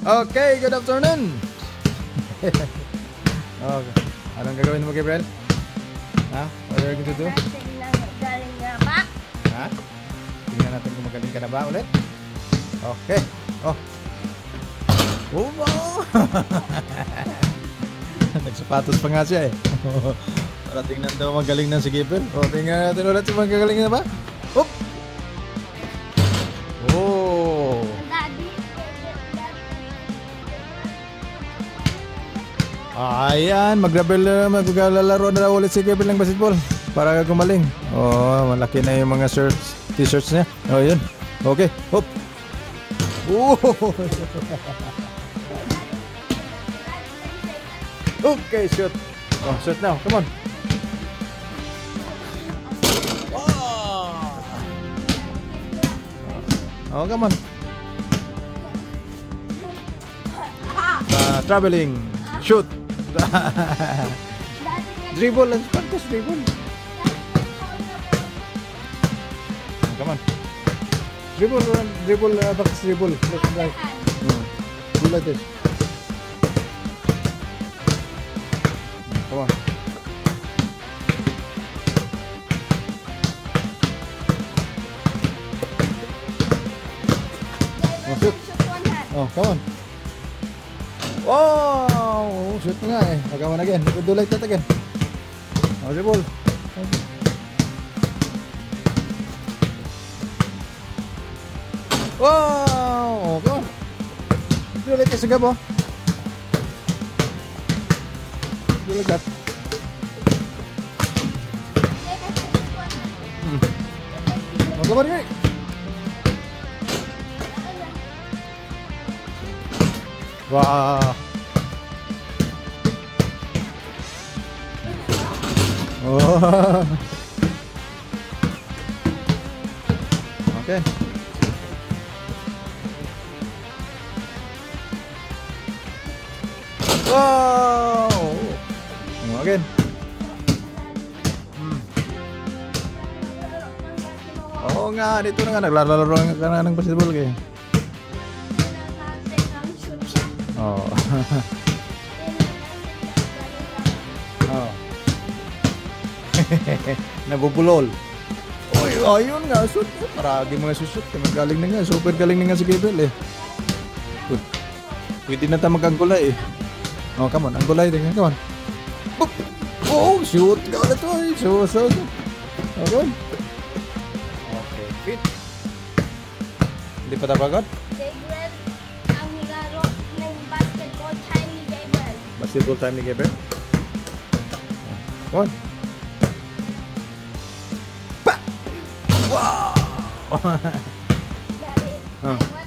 Okay, good afternoon. Okay. Anong gagawin mo, Gabriel? Ha? What are you going to do? Galing nga ba? Ha? Tingnan natin kung magaling ka na ba ulit. Okay. Oh. Oh! Nagsapatos pa nga siya eh. Para tingnan daw magaling na si Gabriel. O, tingnan natin ulit kung magaling na ba. Oop! Oh! Ayan, maglalaro na daw ulit si Gabriel ng basketball para gumaling. Oh, malaki na yung mga t-shirts niya. Oh, yun. Okay. Hop. Oh. Okay, shoot. Oh, shoot now. Come on. Oh, come on. Traveling. Shoot. Dribble. Let's practice dribble. Come on. Dribble, back dribble. Left, right. Do like this. Come on. Oh, shoot. Oh, come on. Wow! Shoot nga eh. Come on again. Do like that again. Oh, dribble. Wow! Come on. Do like this again, oh. Do like that. Oh, come on again. Wow. Oh. Okay. Wow. Again. Oo nga, dito na nga naglalaro ka na ng basketball kayo. Oh. Oh. Nabubulol. Oy, ayun nga, shoot. Marami mga shoot. Magaling na nga, super galing na nga si Gabriel eh. Good. Pwede na tayo mag-anggulay eh. Oh, come on, anggulay din. Come on. Oh, shoot. Ka ulit to eh. Shoot. Okay. Okay, fit. Hindi pa tayo pagod? Basketball time ni Gabriel. Come on. Pa! Wow! Daddy, I